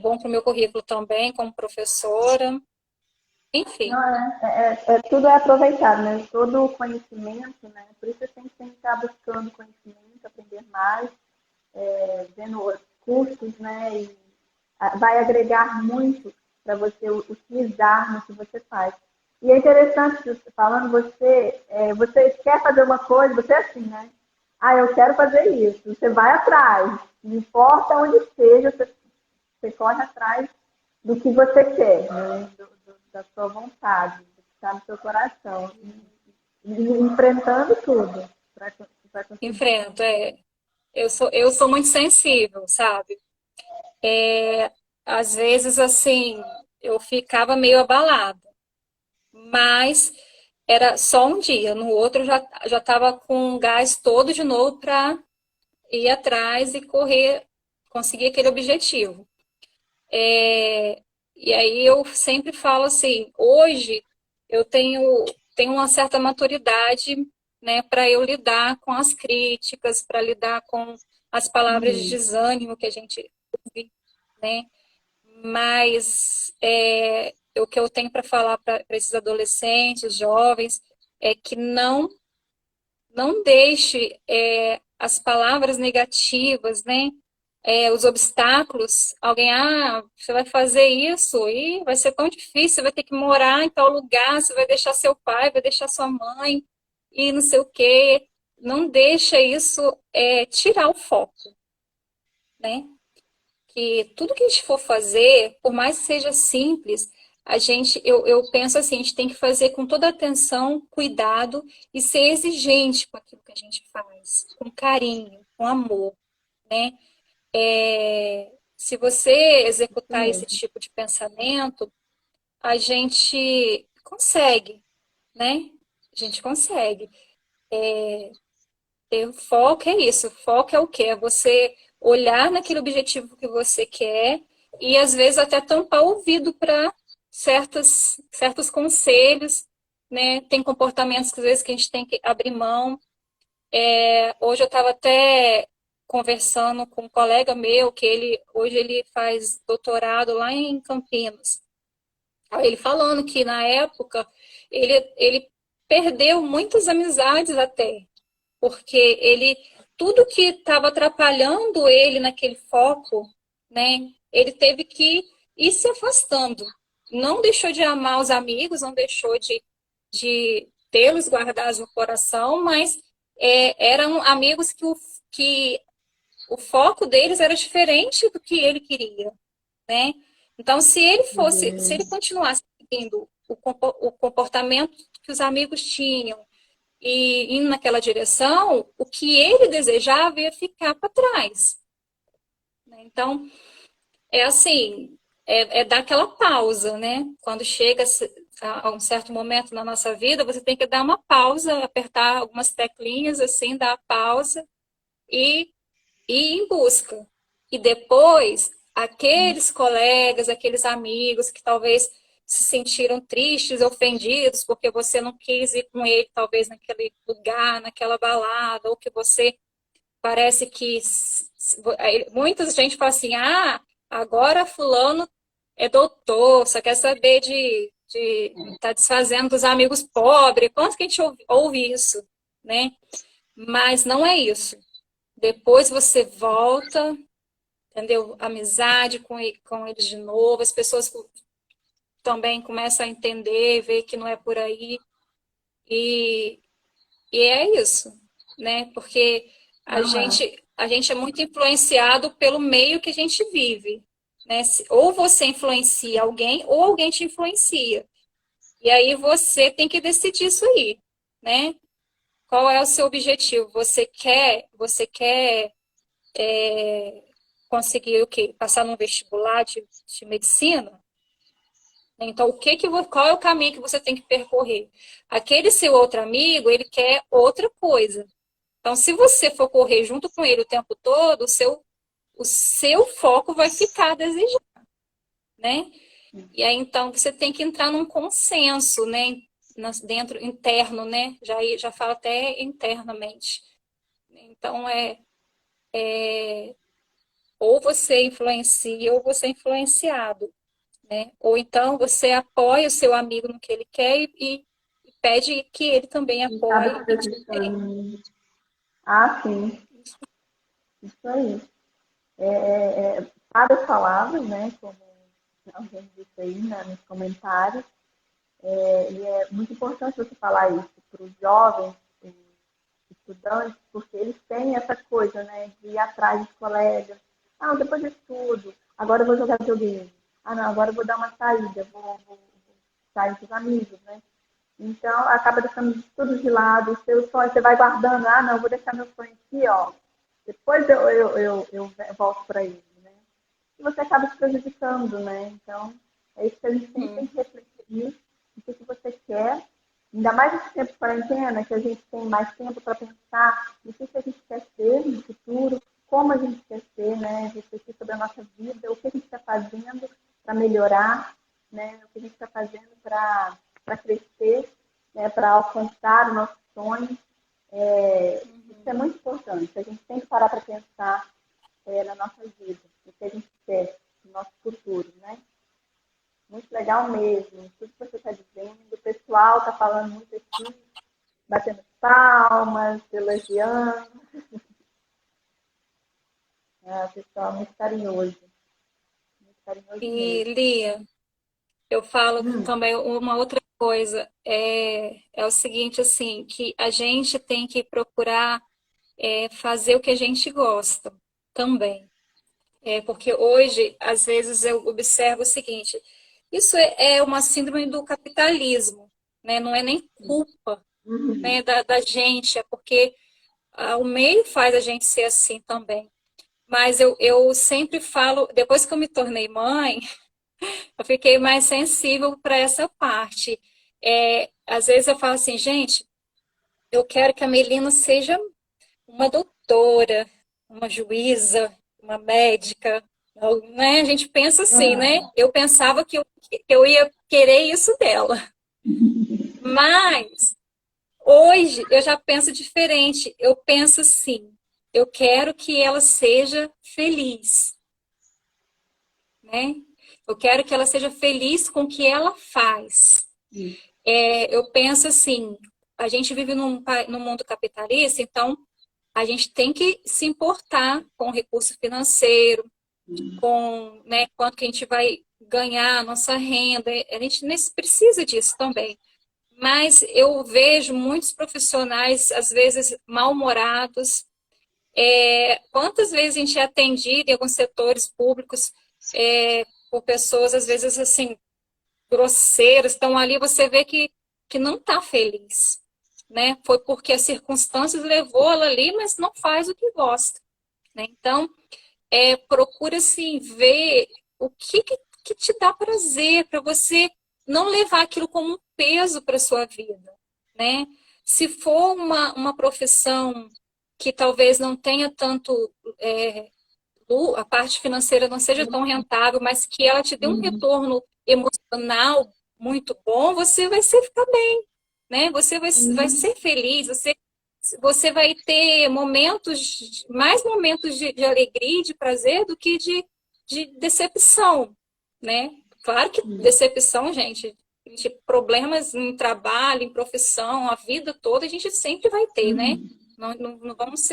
bom para o meu currículo também, como professora. Enfim, Não, tudo é aproveitado, né? Todo o conhecimento, né? Por isso você tem que estar buscando conhecimento, aprender mais, vendo os cursos, né? E vai agregar muito para você utilizar no que você faz. E é interessante, falando, você quer fazer uma coisa, você é assim, né? Ah, eu quero fazer isso. Você vai atrás. Não importa onde esteja, você corre atrás do que você quer, né? Da sua vontade, do que está no seu coração. E enfrentando tudo para conseguir. enfrento, eu sou muito sensível, sabe? Às vezes, assim, eu ficava meio abalada, mas era só um dia. No outro, eu já estava com o gás todo de novo para ir atrás e correr, conseguir aquele objetivo. E aí eu sempre falo assim, hoje eu tenho tenho uma certa maturidade, né, para eu lidar com as críticas, para lidar com as palavras de desânimo que a gente ouve, né? Mas o que eu tenho para falar para esses adolescentes, jovens, é que não deixe as palavras negativas, né? Os obstáculos, alguém, você vai fazer isso e vai ser tão difícil, você vai ter que morar em tal lugar, você vai deixar seu pai, vai deixar sua mãe e não sei o quê. Não deixa isso tirar o foco, né? Que tudo que a gente for fazer, por mais que seja simples, eu penso assim, a gente tem que fazer com toda atenção, cuidado e ser exigente com aquilo que a gente faz, com carinho, com amor, né? Se você Isso executar esse mesmo. tipo de pensamento, a gente consegue, né? A gente consegue. O foco é isso. O foco é o quê? É você olhar naquele objetivo que você quer e, às vezes, até tampar o ouvido para certos conselhos, né? Tem comportamentos que, às vezes, que a gente tem que abrir mão. Hoje eu estava até conversando com um colega meu, que hoje ele faz doutorado lá em Campinas. Aí ele falando que, na época, ele perdeu muitas amizades até, porque tudo que estava atrapalhando ele naquele foco, né, ele teve que ir se afastando. Não deixou de amar os amigos, não deixou de tê-los guardados no coração, mas eram amigos que o foco deles era diferente do que ele queria, né? Então, se ele continuasse seguindo o comportamento que os amigos tinham, e indo naquela direção, o que ele desejava ia ficar para trás, né? Então, é assim, dar aquela pausa, né? Quando chega a um certo momento na nossa vida, você tem que dar uma pausa, apertar algumas teclinhas, assim, dar a pausa e ir em busca. E depois, aqueles colegas, aqueles amigos que talvez se sentiram tristes, ofendidos, porque você não quis ir com ele, talvez, naquele lugar, naquela balada, ou que você parece que. Muita gente fala assim: agora Fulano é doutor, só quer saber de tá desfazendo dos amigos pobres. Quanto que a gente ouve isso, né? Mas não é isso. Depois você volta, entendeu? Amizade com eles de novo, as pessoas também começam a entender, ver que não é por aí. E, e é isso, né? Porque a Não é. gente, a gente é muito influenciado pelo meio que a gente vive, né? Ou você influencia alguém, ou alguém te influencia. E aí você tem que decidir isso aí, né? Qual é o seu objetivo? Você quer conseguir o quê? Passar num vestibular de medicina? Então, qual é o caminho que você tem que percorrer? Aquele seu outro amigo, ele quer outra coisa. Então, se você for correr junto com ele o tempo todo, o seu foco vai ficar a desejar, né? E aí, então, você tem que entrar num consenso, né? Dentro, interno, né? Já fala até internamente. Então, ou você influencia ou você é influenciado, né? Ou então você apoia o seu amigo no que ele quer e pede que ele também E acaba apoie e te dê. prejudicando. Ah, sim, isso aí. Várias palavras, né? Como alguém disse aí nos comentários. E é muito importante você falar isso para os jovens, os estudantes, porque eles têm essa coisa, né? De ir atrás dos colegas. Depois eu estudo. Agora eu vou jogar videogame. Não, agora eu vou dar uma saída. Vou sair com os amigos, né? Então, acaba deixando tudo de lado, os seus sonhos, você vai guardando, não, vou deixar meu sonho aqui, ó. Depois eu volto para ele, né? E você acaba se prejudicando, né? Então, é isso que a gente sempre tem que refletir, o que você quer. Ainda mais nesse tempo de quarentena, que a gente tem mais tempo para pensar no que a gente quer ser no futuro, como a gente quer ser, né? Refletir sobre a nossa vida, o que a gente está fazendo para melhorar, né? O que a gente está fazendo para crescer, né? para alcançar o nosso sonho, isso é muito importante. A gente tem que parar para pensar na nossa vida, no que a gente quer, no nosso futuro, né? Muito legal mesmo, tudo que você está dizendo. O pessoal está falando muito aqui, batendo palmas, elogiando. O pessoal é muito carinhoso E, mesmo. Lia, eu falo também uma outra coisa, é o seguinte, assim, que a gente tem que procurar fazer o que a gente gosta também. Porque hoje, às vezes, eu observo o seguinte, isso é uma síndrome do capitalismo, né? Não é nem culpa, né, da gente, é porque o meio faz a gente ser assim também. Mas eu sempre falo, depois que eu me tornei mãe, eu fiquei mais sensível para essa parte. Às vezes eu falo assim, gente, eu quero que a Melina seja uma doutora, uma juíza, uma médica, né? A gente pensa assim, né? Eu pensava que eu ia querer isso dela. Mas hoje eu já penso diferente. Eu penso assim, eu quero que ela seja feliz, né? Eu quero que ela seja feliz com o que ela faz. Eu penso assim, a gente vive num mundo capitalista, então a gente tem que se importar com o recurso financeiro, com, né, quanto que a gente vai ganhar, a nossa renda. A gente precisa disso também. Mas eu vejo muitos profissionais, às vezes, mal-humorados. Quantas vezes a gente é atendido em alguns setores públicos por pessoas, às vezes, assim, grosseiras, estão ali, você vê que não está feliz, né? Foi porque as circunstâncias levou ela ali, mas não faz o que gosta, né? Então, procura, assim, ver o que te dá prazer, para você não levar aquilo como um peso para sua vida, né? Se for uma profissão que talvez não tenha tanto, a parte financeira não seja tão rentável, mas que ela te dê um retorno emocional muito bom, você vai ficar bem, né? Você vai ser feliz, você vai ter mais momentos de alegria e de prazer do que de decepção, né? Claro que decepção, gente, problemas em trabalho, em profissão, a vida toda a gente sempre vai ter, né? Não vamos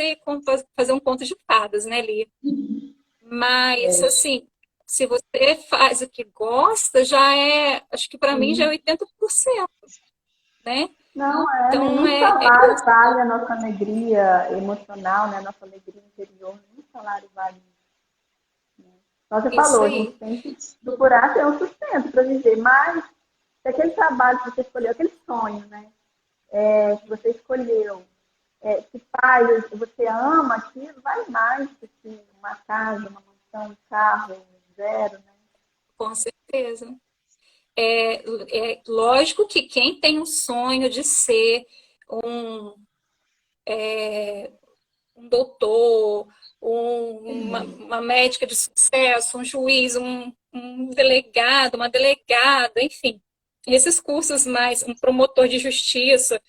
fazer um conto de fadas, né, Lia? Mas, assim, se você faz o que gosta, acho que para mim já é 80%, né? Não, Então, nenhum salário vale a nossa alegria emocional, né? A nossa alegria interior, nenhum salário vale isso. Né? Como você isso falou, a gente aí. tem que procurar ter um sustento para viver, mas se aquele trabalho que você escolheu, aquele sonho, né? Que você escolheu, se faz, você ama aquilo, vai mais do que uma casa, uma mansão, um carro, zero, né? Com certeza. É lógico que quem tem o sonho de ser um, um doutor, uma médica de sucesso, um juiz, um delegado, uma delegada, enfim, esses cursos mais, um promotor de justiça,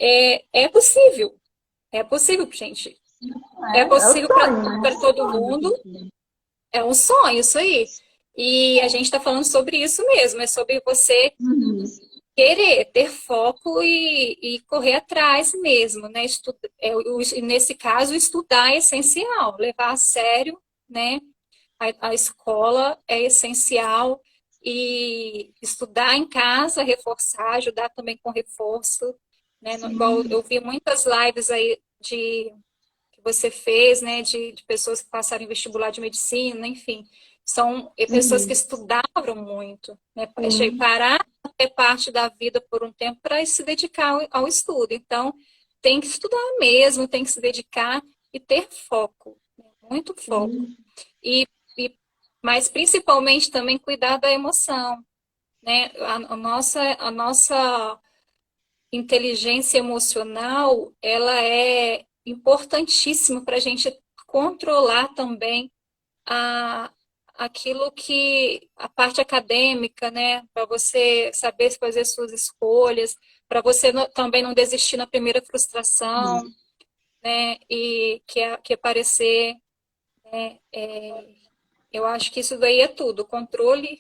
é possível. É possível, gente. É É o possível para sonho, né? todo mundo. É um sonho, isso aí. E a gente está falando sobre isso mesmo, é sobre você querer ter foco e correr atrás mesmo, né? Nesse caso, estudar é essencial, levar a sério, né? A escola é essencial e estudar em casa, reforçar, ajudar também com reforço, né? Igual eu vi muitas lives aí que você fez, né? De pessoas que passaram em vestibular de medicina, enfim, são pessoas que estudaram muito, né? Parar ter parte da vida por um tempo para se dedicar ao estudo. Então, tem que estudar mesmo, tem que se dedicar e ter foco, né? Muito foco. E, mas principalmente também cuidar da emoção, né? A nossa inteligência emocional, ela é importantíssima para a gente controlar também a, aquilo a parte acadêmica, né? Para você saber fazer suas escolhas, para você também não desistir na primeira frustração, né? E que aparecer, né? Eu acho que isso daí é tudo, controle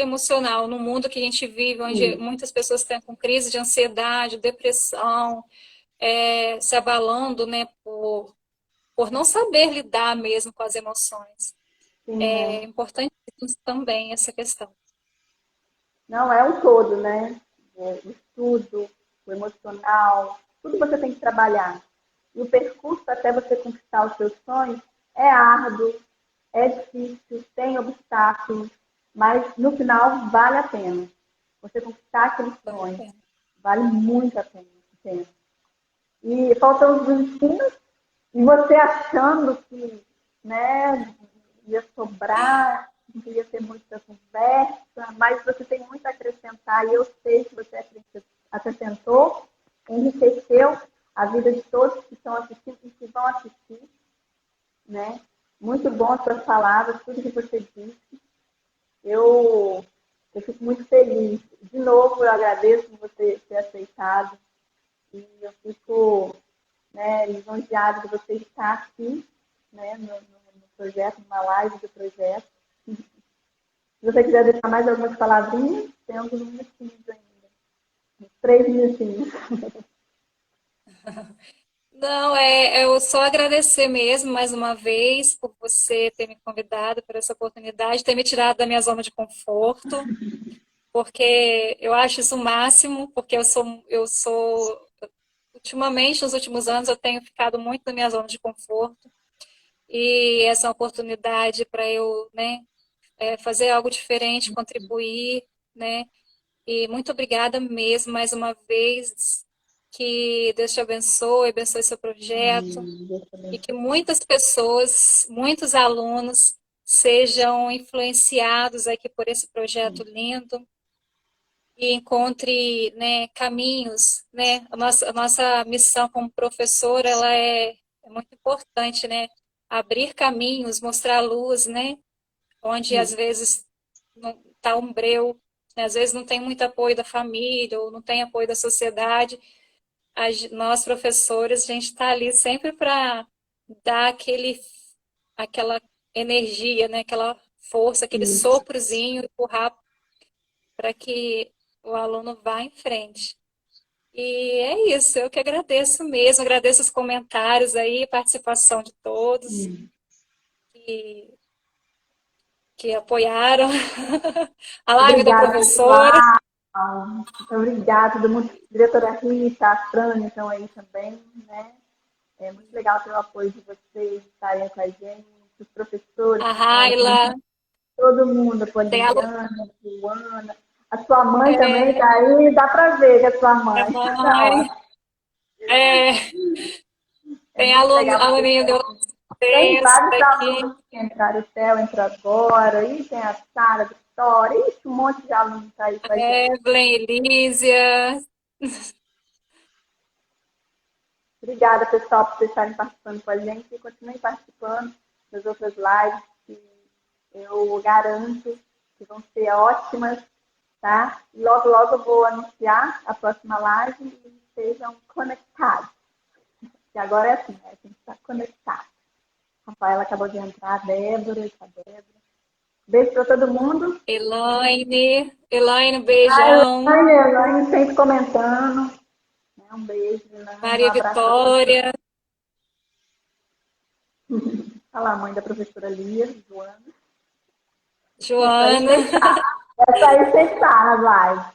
emocional no mundo que a gente vive, onde Sim. muitas pessoas estão com crise de ansiedade, depressão, se abalando, né, por não saber lidar mesmo com as emoções. Sim, É é. importante também essa questão. Não é um todo, né? O estudo, o emocional, tudo você tem que trabalhar. E o percurso até você conquistar os seus sonhos é árduo, é difícil, tem obstáculos, mas no final vale a pena. Você conquistar aquele Vale a sonho pena. vale muito a pena. E faltam os bonitinhos, e você achando que, né, ia sobrar, não ia ter muita conversa, mas você tem muito a acrescentar, e eu sei que você acrescentou, enriqueceu a vida de todos que estão assistindo e que vão assistir, né? Muito bom as suas palavras, tudo que você disse. Eu, eu fico muito feliz. De novo, eu agradeço por você ter aceitado. E eu fico, né, lisonjeada de você estar aqui, né, no projeto, numa live do projeto. Se você quiser deixar mais algumas palavrinhas, tem alguns minutinhos ainda. Uns 3 minutinhos. Não, eu só agradecer mesmo mais uma vez por você ter me convidado, por essa oportunidade, ter me tirado da minha zona de conforto, porque eu acho isso o máximo, porque ultimamente, nos últimos anos, eu tenho ficado muito na minha zona de conforto, e essa é uma oportunidade para eu, né, fazer algo diferente, contribuir, né, e muito obrigada mesmo, mais uma vez, que Deus te abençoe, abençoe seu projeto, e que muitas pessoas, muitos alunos sejam influenciados aqui por esse projeto lindo e encontre, né, caminhos, né? A nossa missão como professora, ela é muito importante, né? Abrir caminhos, mostrar luz, né? Onde às vezes não está um breu, né? Às vezes não tem muito apoio da família ou não tem apoio da sociedade. Nós, professores, a gente está ali sempre para dar aquela energia, né? Aquela força, aquele soprozinho, empurrar para que o aluno vá em frente. E é isso, eu que agradeço mesmo, agradeço os comentários aí, participação de todos que, que apoiaram a live da Obrigada, professora. pessoal. Obrigada, todo mundo. Diretora Rita, a Fran estão aí também, né? É muito legal ter o apoio de vocês estarem com a gente, os professores A que estão aí, Raila, todo mundo, a tem a, Poliana, a Joana, a sua mãe também é, está aí, dá para ver que é a sua a mãe. Da mãe, hora. é, É tem muito legal a poder aluninha ter do aqui. Tem texto vários aqui, alunos que entraram, o Theo entrou agora, e tem a Sara, a Vitória, ixi, um monte de alunos está aí com a gente. Evelyn, Elísia. Obrigada, pessoal, por vocês estarem participando com a gente e continuem participando das outras lives, que eu garanto que vão ser ótimas, tá? E logo, logo eu vou anunciar a próxima live e sejam conectados. E agora é assim, né? A gente está conectado. A Rafaela acabou de entrar, a Débora, a Débora. Beijo para todo mundo. Elaine, A beijão. Elaine sempre comentando. Né? Um beijo, Elaine. Um Maria abraço para você. Vitória, Olha lá, a mãe da professora Lia, Joana. Essa aí Joana. sempre tá. Essa aí sempre tá nas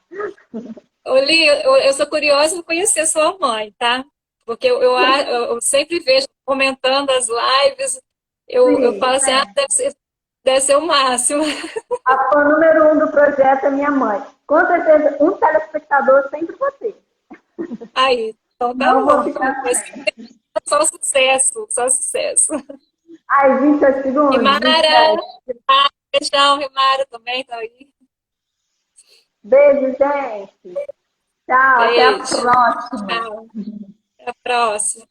lives. Oli, eu sou curiosa em conhecer sua mãe, tá? Porque eu sempre vejo comentando as lives, eu Sim, falo assim, ah, deve ser o máximo. a fã número 1 do projeto é minha mãe. Com certeza, um telespectador sempre você. Aí, então tá Não vou bom. ficar Vai ser sem. só sucesso, só sucesso. Ai, 28 segundos, Rimara, 27. beijão, Rimara também tá aí. Beijo, gente. Tchau, até a Beijo. próxima. Tchau. Até a próxima.